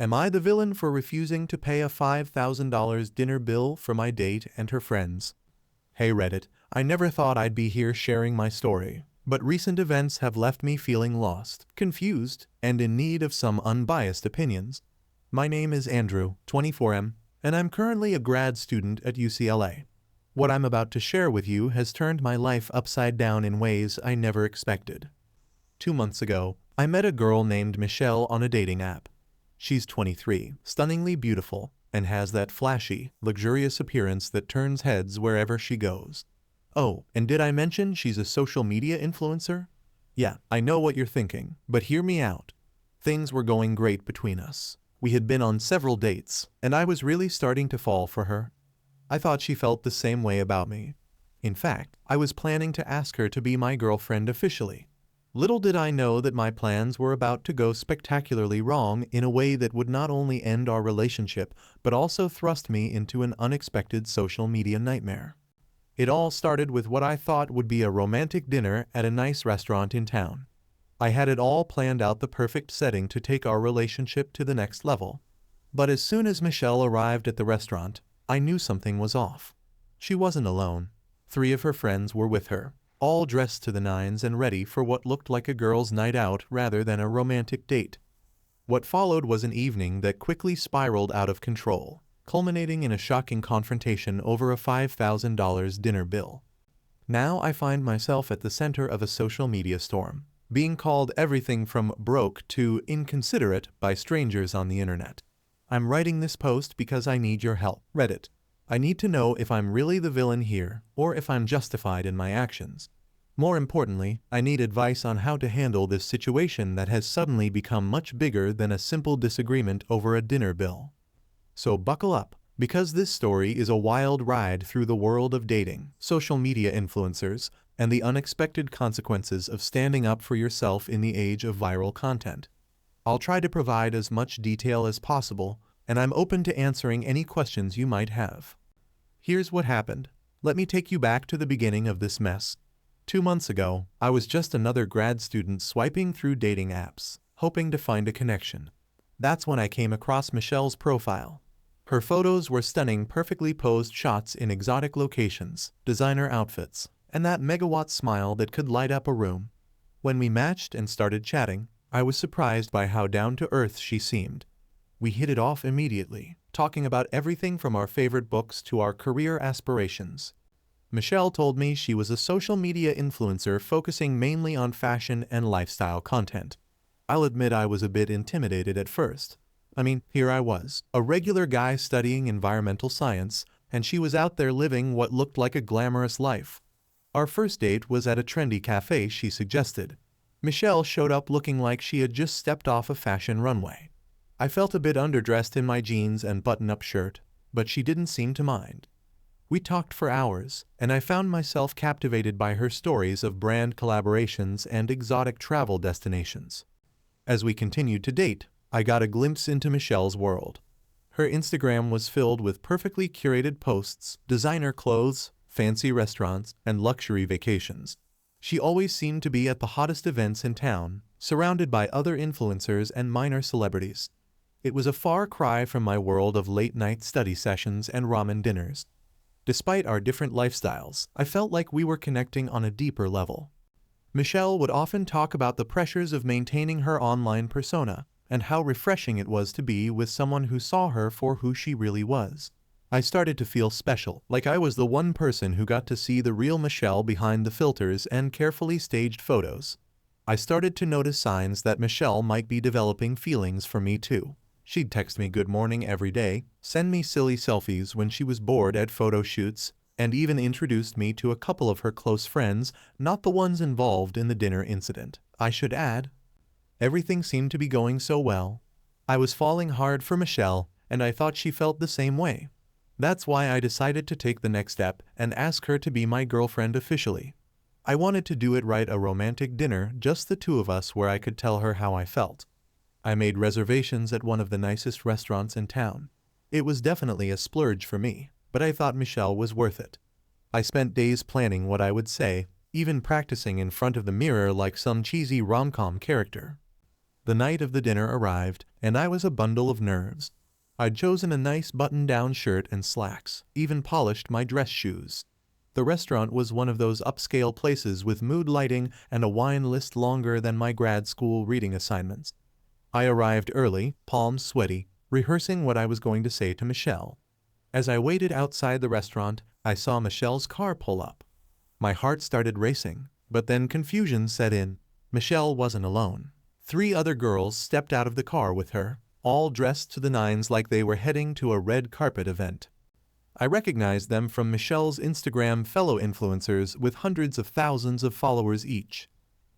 Am I the villain for refusing to pay a $5,000 dinner bill for my date and her friends? Hey Reddit, I never thought I'd be here sharing my story, but recent events have left me feeling lost, confused, and in need of some unbiased opinions. My name is Andrew, 24M, and I'm currently a grad student at UCLA. What I'm about to share with you has turned my life upside down in ways I never expected. 2 months ago, I met a girl named Michelle on a dating app. She's 23, stunningly beautiful, and has that flashy, luxurious appearance that turns heads wherever she goes. Oh, and did I mention she's a social media influencer? Yeah, I know what you're thinking, but hear me out. Things were going great between us. We had been on several dates, and I was really starting to fall for her. I thought she felt the same way about me. In fact, I was planning to ask her to be my girlfriend officially. Little did I know that my plans were about to go spectacularly wrong in a way that would not only end our relationship, but also thrust me into an unexpected social media nightmare. It all started with what I thought would be a romantic dinner at a nice restaurant in town. I had it all planned out, the perfect setting to take our relationship to the next level. But as soon as Michelle arrived at the restaurant, I knew something was off. She wasn't alone. 3 of her friends were with her, all dressed to the nines and ready for what looked like a girls' night out rather than a romantic date. What followed was an evening that quickly spiraled out of control, culminating in a shocking confrontation over a $5,000 dinner bill. Now I find myself at the center of a social media storm, being called everything from broke to inconsiderate by strangers on the internet. I'm writing this post because I need your help, Reddit. I need to know if I'm really the villain here, or if I'm justified in my actions. More importantly, I need advice on how to handle this situation that has suddenly become much bigger than a simple disagreement over a dinner bill. So buckle up, because this story is a wild ride through the world of dating, social media influencers, and the unexpected consequences of standing up for yourself in the age of viral content. I'll try to provide as much detail as possible, and I'm open to answering any questions you might have. Here's what happened. Let me take you back to the beginning of this mess. 2 months ago, I was just another grad student swiping through dating apps, hoping to find a connection. That's when I came across Michelle's profile. Her photos were stunning, perfectly posed shots in exotic locations, designer outfits, and that megawatt smile that could light up a room. When we matched and started chatting, I was surprised by how down-to-earth she seemed. We hit it off immediately, talking about everything from our favorite books to our career aspirations. Michelle told me she was a social media influencer focusing mainly on fashion and lifestyle content. I'll admit I was a bit intimidated at first. I mean, here I was, a regular guy studying environmental science, and she was out there living what looked like a glamorous life. Our first date was at a trendy cafe she suggested. Michelle showed up looking like she had just stepped off a fashion runway. I felt a bit underdressed in my jeans and button-up shirt, but she didn't seem to mind. We talked for hours, and I found myself captivated by her stories of brand collaborations and exotic travel destinations. As we continued to date, I got a glimpse into Michelle's world. Her Instagram was filled with perfectly curated posts, designer clothes, fancy restaurants, and luxury vacations. She always seemed to be at the hottest events in town, surrounded by other influencers and minor celebrities. It was a far cry from my world of late-night study sessions and ramen dinners. Despite our different lifestyles, I felt like we were connecting on a deeper level. Michelle would often talk about the pressures of maintaining her online persona, and how refreshing it was to be with someone who saw her for who she really was. I started to feel special, like I was the one person who got to see the real Michelle behind the filters and carefully staged photos. I started to notice signs that Michelle might be developing feelings for me too. She'd text me good morning every day, send me silly selfies when she was bored at photo shoots, and even introduced me to a couple of her close friends, not the ones involved in the dinner incident, I should add. Everything seemed to be going so well. I was falling hard for Michelle, and I thought she felt the same way. That's why I decided to take the next step and ask her to be my girlfriend officially. I wanted to do it right, a romantic dinner, just the 2 of us, where I could tell her how I felt. I made reservations at one of the nicest restaurants in town. It was definitely a splurge for me, but I thought Michelle was worth it. I spent days planning what I would say, even practicing in front of the mirror like some cheesy rom-com character. The night of the dinner arrived, and I was a bundle of nerves. I'd chosen a nice button-down shirt and slacks, even polished my dress shoes. The restaurant was one of those upscale places with mood lighting and a wine list longer than my grad school reading assignments. I arrived early, palms sweaty, rehearsing what I was going to say to Michelle. As I waited outside the restaurant, I saw Michelle's car pull up. My heart started racing, but then confusion set in. Michelle wasn't alone. 3 other girls stepped out of the car with her, all dressed to the nines like they were heading to a red carpet event. I recognized them from Michelle's Instagram fellow influencers with hundreds of thousands of followers each.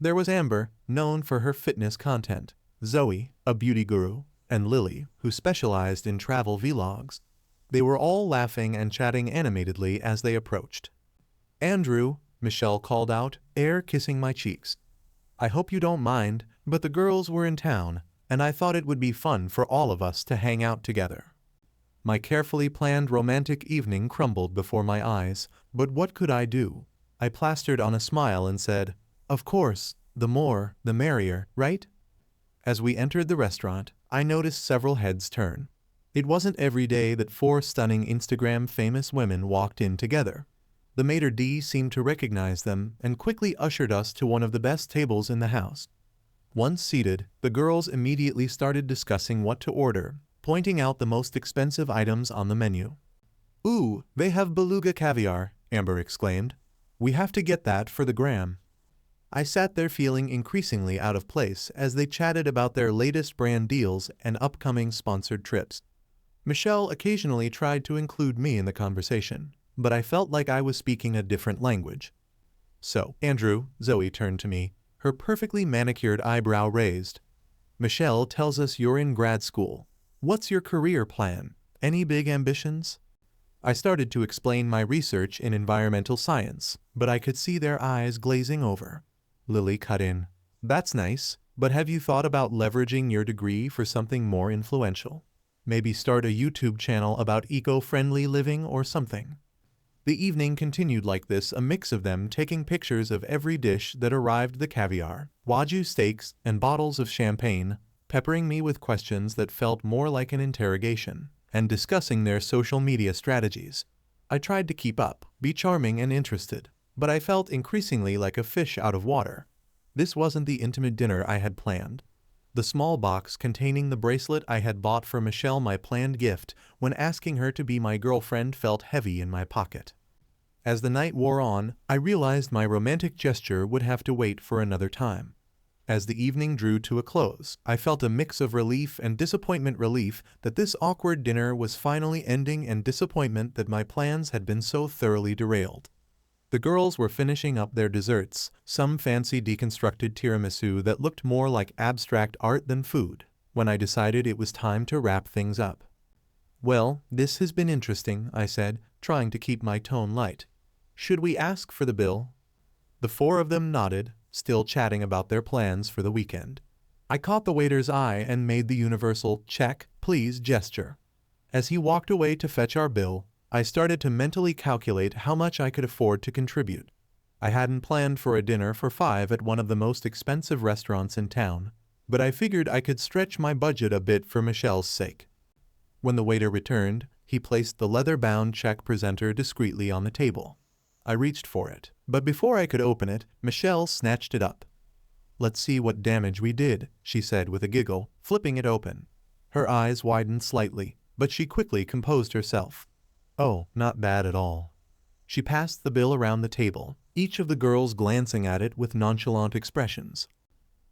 There was Amber, known for her fitness content, Zoe, a beauty guru, and Lily, who specialized in travel vlogs. They were all laughing and chatting animatedly as they approached. "Andrew," Michelle called out, air kissing my cheeks. "I hope you don't mind, but the girls were in town, and I thought it would be fun for all of us to hang out together." My carefully planned romantic evening crumbled before my eyes, but what could I do? I plastered on a smile and said, "Of course, the more, the merrier, right?" As we entered the restaurant, I noticed several heads turn. It wasn't every day that 4 stunning Instagram-famous women walked in together. The maitre d' seemed to recognize them and quickly ushered us to one of the best tables in the house. Once seated, the girls immediately started discussing what to order, pointing out the most expensive items on the menu. "Ooh, they have beluga caviar," Amber exclaimed. "We have to get that for the gram." I sat there feeling increasingly out of place as they chatted about their latest brand deals and upcoming sponsored trips. Michelle occasionally tried to include me in the conversation, but I felt like I was speaking a different language. "So, Andrew," Zoe turned to me, her perfectly manicured eyebrow raised. "Michelle tells us you're in grad school. What's your career plan? Any big ambitions?" I started to explain my research in environmental science, but I could see their eyes glazing over. Lily cut in. "That's nice, but have you thought about leveraging your degree for something more influential? Maybe start a YouTube channel about eco-friendly living or something?" The evening continued like this, a mix of them taking pictures of every dish that arrived, the caviar, wagyu steaks, and bottles of champagne, peppering me with questions that felt more like an interrogation, and discussing their social media strategies. I tried to keep up, be charming and interested, but I felt increasingly like a fish out of water. This wasn't the intimate dinner I had planned. The small box containing the bracelet I had bought for Michelle, my planned gift when asking her to be my girlfriend, felt heavy in my pocket. As the night wore on, I realized my romantic gesture would have to wait for another time. As the evening drew to a close, I felt a mix of relief and disappointment. Relief that this awkward dinner was finally ending, and disappointment that my plans had been so thoroughly derailed. The girls were finishing up their desserts, some fancy deconstructed tiramisu that looked more like abstract art than food, when I decided it was time to wrap things up. "Well, this has been interesting," I said, trying to keep my tone light. "Should we ask for the bill?" The 4 of them nodded, still chatting about their plans for the weekend. I caught the waiter's eye and made the universal "check, please" gesture. As he walked away to fetch our bill, I started to mentally calculate how much I could afford to contribute. I hadn't planned for a dinner for 5 at one of the most expensive restaurants in town, but I figured I could stretch my budget a bit for Michelle's sake. When the waiter returned, he placed the leather-bound check presenter discreetly on the table. I reached for it, but before I could open it, Michelle snatched it up. "Let's see what damage we did," she said with a giggle, flipping it open. Her eyes widened slightly, but she quickly composed herself. "Oh, not bad at all." She passed the bill around the table, each of the girls glancing at it with nonchalant expressions.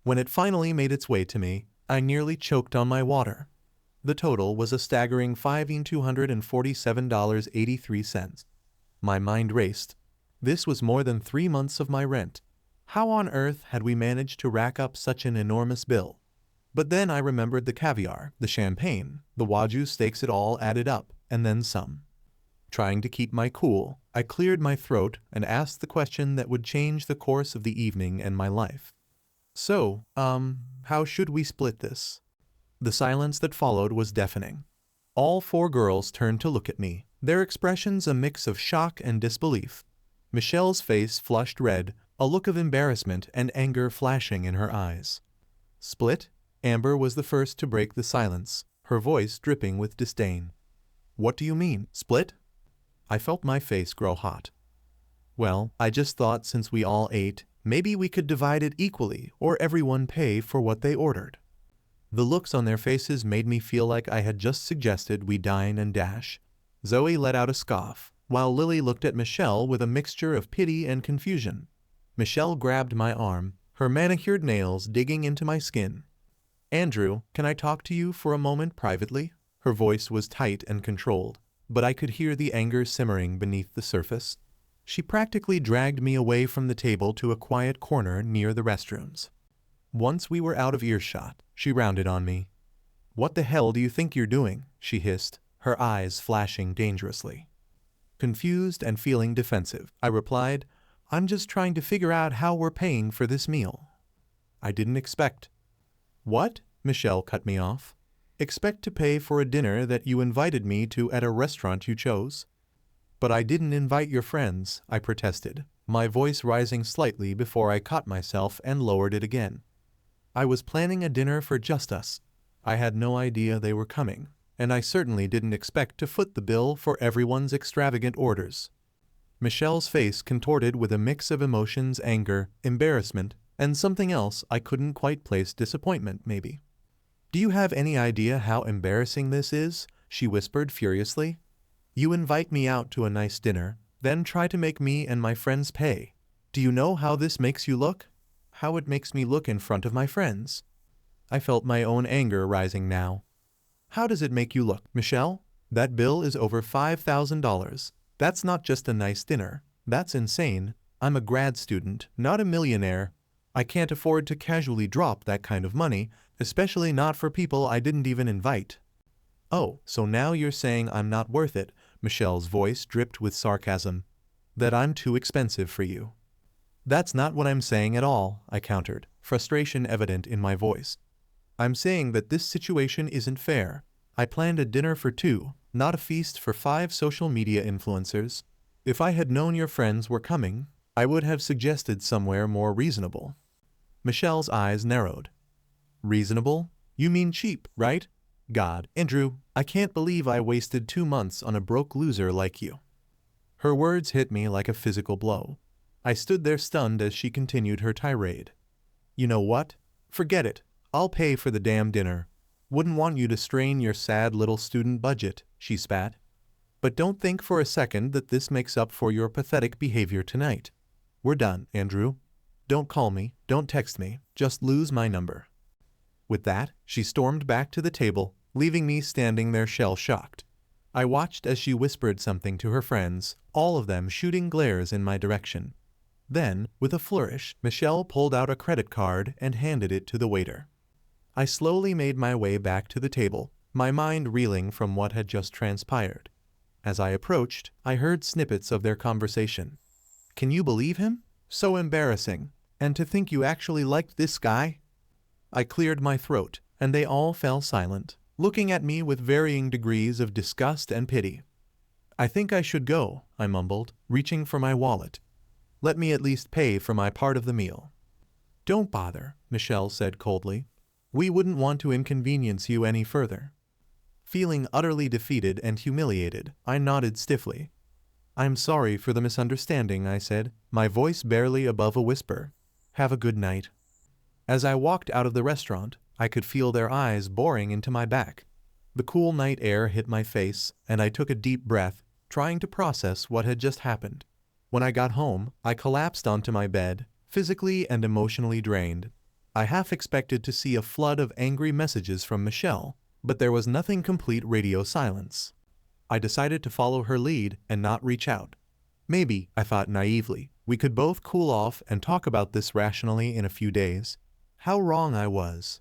When it finally made its way to me, I nearly choked on my water. The total was a staggering $1,247.83. My mind raced. This was more than 3 months of my rent. How on earth had we managed to rack up such an enormous bill? But then I remembered the caviar, the champagne, the wagyu steaks. It all added up, and then some. Trying to keep my cool, I cleared my throat and asked the question that would change the course of the evening and my life. "So, how should we split this?" The silence that followed was deafening. All 4 girls turned to look at me, their expressions a mix of shock and disbelief. Michelle's face flushed red, a look of embarrassment and anger flashing in her eyes. "Split?" Amber was the first to break the silence, her voice dripping with disdain. What do you mean, split? I felt my face grow hot. Well, I just thought since we all ate, maybe we could divide it equally or everyone pay for what they ordered. The looks on their faces made me feel like I had just suggested we dine and dash. Zoe let out a scoff, while Lily looked at Michelle with a mixture of pity and confusion. Michelle grabbed my arm, her manicured nails digging into my skin. Andrew, can I talk to you for a moment privately? Her voice was tight and controlled, but I could hear the anger simmering beneath the surface. She practically dragged me away from the table to a quiet corner near the restrooms. Once we were out of earshot, she rounded on me. What the hell do you think you're doing? She hissed, her eyes flashing dangerously. Confused and feeling defensive, I replied, I'm just trying to figure out how we're paying for this meal. I didn't expect. What? Michelle cut me off. Expect to pay for a dinner that you invited me to at a restaurant you chose? But I didn't invite your friends, I protested, my voice rising slightly before I caught myself and lowered it again. I was planning a dinner for just us. I had no idea they were coming, and I certainly didn't expect to foot the bill for everyone's extravagant orders. Michelle's face contorted with a mix of emotions, anger, embarrassment, and something else I couldn't quite place, disappointment maybe. Do you have any idea how embarrassing this is? She whispered furiously. You invite me out to a nice dinner, then try to make me and my friends pay. Do you know how this makes you look? How it makes me look in front of my friends? I felt my own anger rising now. How does it make you look, Michelle? That bill is over $5,000. That's not just a nice dinner. That's insane. I'm a grad student, not a millionaire. I can't afford to casually drop that kind of money, especially not for people I didn't even invite. Oh, so now you're saying I'm not worth it, Michelle's voice dripped with sarcasm. That I'm too expensive for you. That's not what I'm saying at all, I countered, frustration evident in my voice. I'm saying that this situation isn't fair. I planned a dinner for two, not a feast for 5 social media influencers. If I had known your friends were coming, I would have suggested somewhere more reasonable. Michelle's eyes narrowed. Reasonable? You mean cheap, right? God, Andrew, I can't believe I wasted 2 months on a broke loser like you. Her words hit me like a physical blow. I stood there stunned as she continued her tirade. You know what? Forget it. I'll pay for the damn dinner. Wouldn't want you to strain your sad little student budget, she spat. But don't think for a second that this makes up for your pathetic behavior tonight. We're done, Andrew. Don't call me, don't text me, just lose my number. With that, she stormed back to the table, leaving me standing there shell-shocked. I watched as she whispered something to her friends, all of them shooting glares in my direction. Then, with a flourish, Michelle pulled out a credit card and handed it to the waiter. I slowly made my way back to the table, my mind reeling from what had just transpired. As I approached, I heard snippets of their conversation. Can you believe him? So embarrassing. And to think you actually liked this guy? I cleared my throat, and they all fell silent, looking at me with varying degrees of disgust and pity. I think I should go, I mumbled, reaching for my wallet. Let me at least pay for my part of the meal. Don't bother, Michelle said coldly. We wouldn't want to inconvenience you any further. Feeling utterly defeated and humiliated, I nodded stiffly. I'm sorry for the misunderstanding, I said, my voice barely above a whisper. Have a good night. As I walked out of the restaurant, I could feel their eyes boring into my back. The cool night air hit my face, and I took a deep breath, trying to process what had just happened. When I got home, I collapsed onto my bed, physically and emotionally drained. I half expected to see a flood of angry messages from Michelle, but there was nothing complete radio silence. I decided to follow her lead and not reach out. Maybe, I thought naively, we could both cool off and talk about this rationally in a few days. How wrong I was.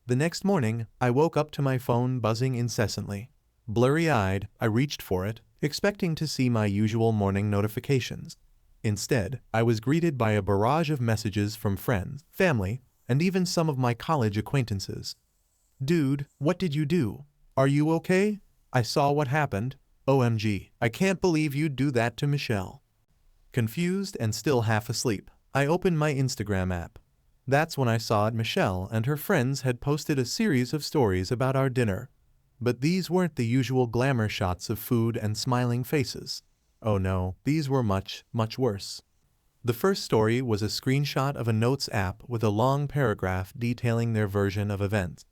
The next morning, I woke up to my phone buzzing incessantly. Blurry-eyed, I reached for it, expecting to see my usual morning notifications. Instead, I was greeted by a barrage of messages from friends, family, and even some of my college acquaintances. Dude, what did you do? Are you okay? I saw what happened. OMG, I can't believe you'd do that to Michelle. Confused and still half asleep, I opened my Instagram app. That's when I saw it. Michelle and her friends had posted a series of stories about our dinner. But these weren't the usual glamour shots of food and smiling faces. Oh no, these were much, much worse. The first story was a screenshot of a notes app with a long paragraph detailing their version of events.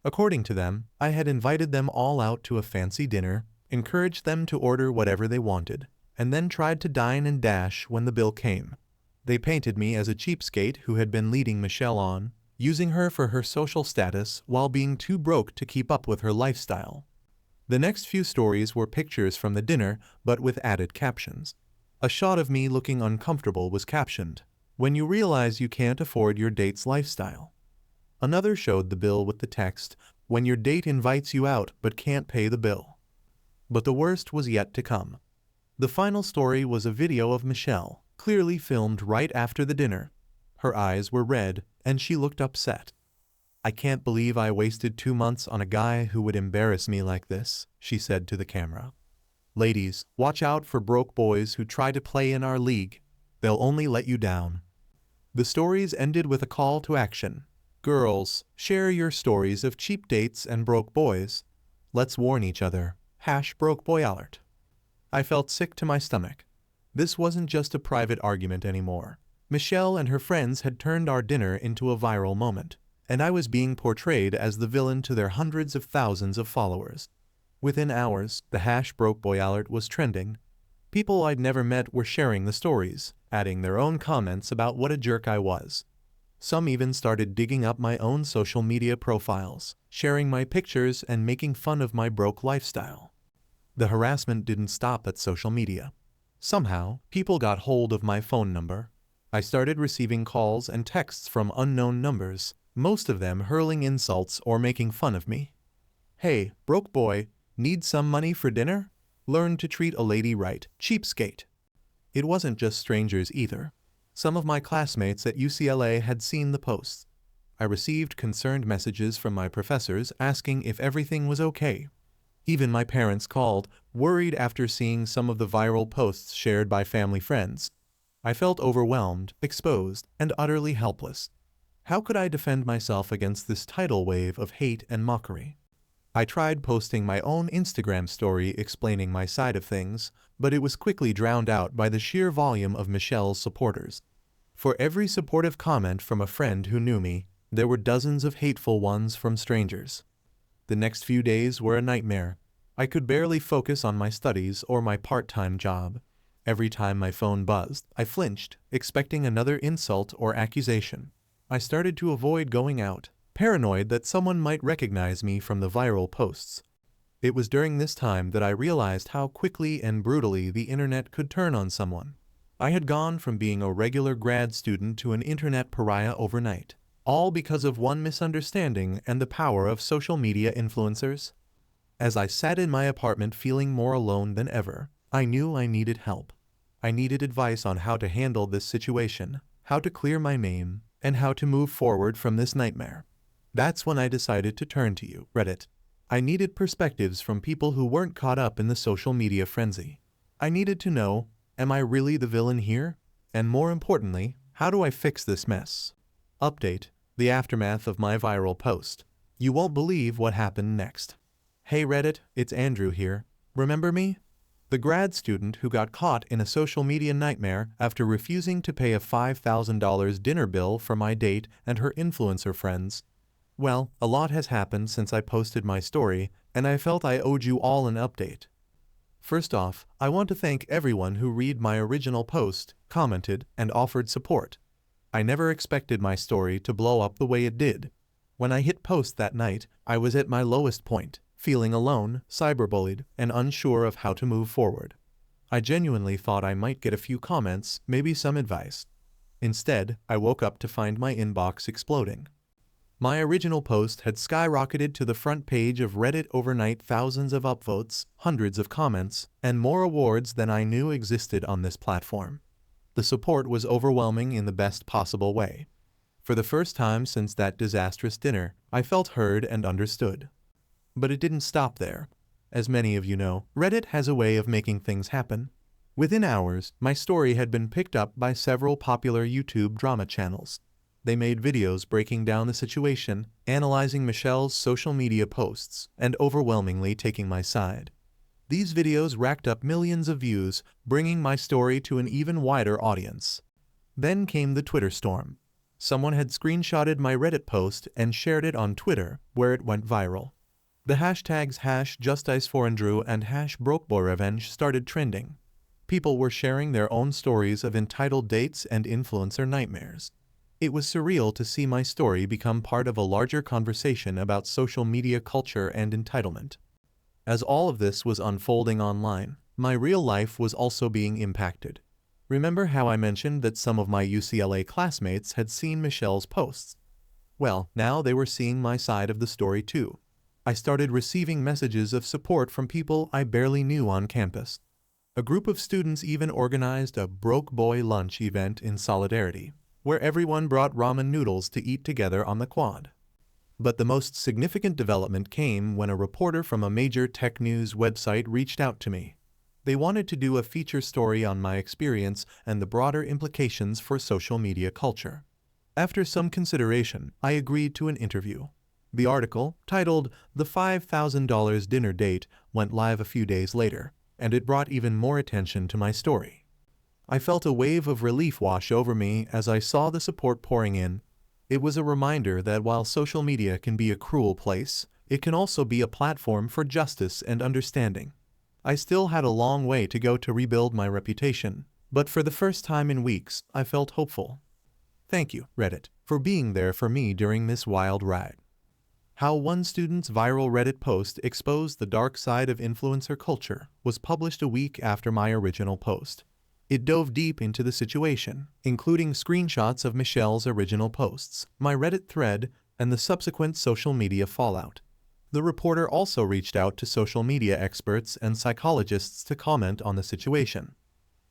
According to them, I had invited them all out to a fancy dinner, encouraged them to order whatever they wanted, and then tried to dine and dash when the bill came. They painted me as a cheapskate who had been leading Michelle on, using her for her social status while being too broke to keep up with her lifestyle. The next few stories were pictures from the dinner, but with added captions. A shot of me looking uncomfortable was captioned, "When you realize you can't afford your date's lifestyle." Another showed the bill with the text, "When your date invites you out but can't pay the bill." But the worst was yet to come. The final story was a video of Michelle, clearly filmed right after the dinner. Her eyes were red, and she looked upset. "I can't believe I wasted 2 months on a guy who would embarrass me like this," she said to the camera. "Ladies, watch out for broke boys who try to play in our league. They'll only let you down." The stories ended with a call to action. "Girls, share your stories of cheap dates and broke boys. Let's warn each other. #BrokeBoyAlert." I felt sick to my stomach. This wasn't just a private argument anymore. Michelle and her friends had turned our dinner into a viral moment, and I was being portrayed as the villain to their hundreds of thousands of followers. Within hours, the #BrokeBoyAlert was trending. People I'd never met were sharing the stories, adding their own comments about what a jerk I was. Some even started digging up my own social media profiles, sharing my pictures and making fun of my broke lifestyle. The harassment didn't stop at social media. Somehow, people got hold of my phone number. I started receiving calls and texts from unknown numbers, most of them hurling insults or making fun of me. "Hey, broke boy, need some money for dinner? Learn to treat a lady right, cheapskate." It wasn't just strangers either. Some of my classmates at UCLA had seen the posts. I received concerned messages from my professors asking if everything was okay. Even my parents called, worried after seeing some of the viral posts shared by family friends. I felt overwhelmed, exposed, and utterly helpless. How could I defend myself against this tidal wave of hate and mockery? I tried posting my own Instagram story explaining my side of things, but it was quickly drowned out by the sheer volume of Michelle's supporters. For every supportive comment from a friend who knew me, there were dozens of hateful ones from strangers. The next few days were a nightmare. I could barely focus on my studies or my part-time job. Every time my phone buzzed, I flinched, expecting another insult or accusation. I started to avoid going out, paranoid that someone might recognize me from the viral posts. It was during this time that I realized how quickly and brutally the internet could turn on someone. I had gone from being a regular grad student to an internet pariah overnight, all because of one misunderstanding and the power of social media influencers. As I sat in my apartment feeling more alone than ever, I knew I needed help. I needed advice on how to handle this situation, how to clear my name, and how to move forward from this nightmare. That's when I decided to turn to you, Reddit. I needed perspectives from people who weren't caught up in the social media frenzy. I needed to know, am I really the villain here? And more importantly, how do I fix this mess? Update: the aftermath of my viral post. You won't believe what happened next. Hey Reddit, it's Andrew here. Remember me? The grad student who got caught in a social media nightmare after refusing to pay a $5,000 dinner bill for my date and her influencer friends. Well, a lot has happened since I posted my story, and I felt I owed you all an update. First off, I want to thank everyone who read my original post, commented, and offered support. I never expected my story to blow up the way it did. When I hit post that night, I was at my lowest point, feeling alone, cyberbullied, and unsure of how to move forward. I genuinely thought I might get a few comments, maybe some advice. Instead, I woke up to find my inbox exploding. My original post had skyrocketed to the front page of Reddit overnight, thousands of upvotes, hundreds of comments, and more awards than I knew existed on this platform. The support was overwhelming in the best possible way. For the first time since that disastrous dinner, I felt heard and understood. But it didn't stop there. As many of you know, Reddit has a way of making things happen. Within hours, my story had been picked up by several popular YouTube drama channels. They made videos breaking down the situation, analyzing Michelle's social media posts, and overwhelmingly taking my side. These videos racked up millions of views, bringing my story to an even wider audience. Then came the Twitter storm. Someone had screenshotted my Reddit post and shared it on Twitter, where it went viral. The hashtags #JusticeForAndrew and #BrokeBoyRevenge started trending. People were sharing their own stories of entitled dates and influencer nightmares. It was surreal to see my story become part of a larger conversation about social media culture and entitlement. As all of this was unfolding online, my real life was also being impacted. Remember how I mentioned that some of my UCLA classmates had seen Michelle's posts? Well, now they were seeing my side of the story too. I started receiving messages of support from people I barely knew on campus. A group of students even organized a Broke Boy lunch event in solidarity, where everyone brought ramen noodles to eat together on the quad. But the most significant development came when a reporter from a major tech news website reached out to me. They wanted to do a feature story on my experience and the broader implications for social media culture. After some consideration, I agreed to an interview. The article, titled "The $5,000 Dinner Date," went live a few days later, and it brought even more attention to my story. I felt a wave of relief wash over me as I saw the support pouring in. It was a reminder that while social media can be a cruel place, it can also be a platform for justice and understanding. I still had a long way to go to rebuild my reputation, but for the first time in weeks, I felt hopeful. Thank you, Reddit, for being there for me during this wild ride. How one student's viral Reddit post exposed the dark side of influencer culture was published a week after my original post. It dove deep into the situation, including screenshots of Michelle's original posts, my Reddit thread, and the subsequent social media fallout. The reporter also reached out to social media experts and psychologists to comment on the situation.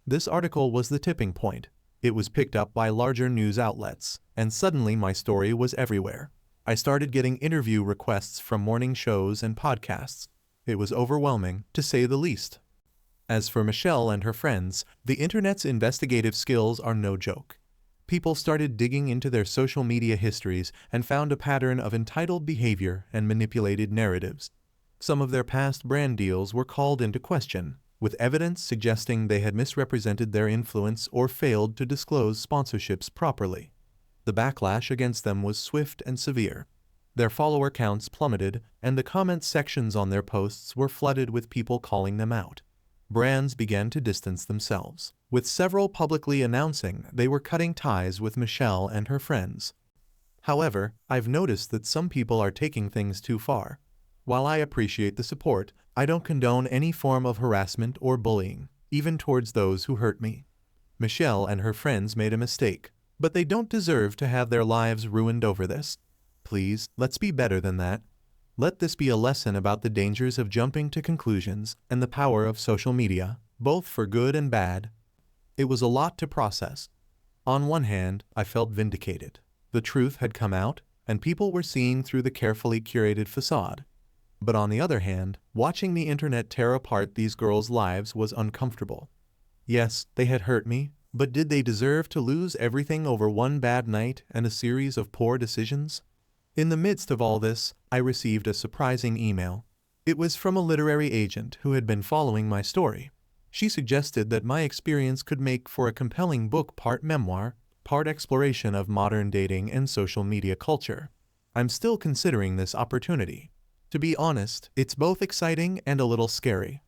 This article was the tipping point. It was picked up by larger news outlets, and suddenly my story was everywhere. I started getting interview requests from morning shows and podcasts. It was overwhelming, to say the least. As for Michelle and her friends, the internet's investigative skills are no joke. People started digging into their social media histories and found a pattern of entitled behavior and manipulated narratives. Some of their past brand deals were called into question, with evidence suggesting they had misrepresented their influence or failed to disclose sponsorships properly. The backlash against them was swift and severe. Their follower counts plummeted, and the comment sections on their posts were flooded with people calling them out. Brands began to distance themselves, with several publicly announcing they were cutting ties with Michelle and her friends. However, I've noticed that some people are taking things too far. While I appreciate the support, I don't condone any form of harassment or bullying, even towards those who hurt me. Michelle and her friends made a mistake, but they don't deserve to have their lives ruined over this. Please, let's be better than that. Let this be a lesson about the dangers of jumping to conclusions and the power of social media, both for good and bad. It was a lot to process. On one hand, I felt vindicated. The truth had come out, and people were seeing through the carefully curated facade. But on the other hand, watching the internet tear apart these girls' lives was uncomfortable. Yes, they had hurt me, but did they deserve to lose everything over one bad night and a series of poor decisions? In the midst of all this, I received a surprising email. It was from a literary agent who had been following my story. She suggested that my experience could make for a compelling book, part memoir, part exploration of modern dating and social media culture. I'm still considering this opportunity. To be honest, it's both exciting and a little scary.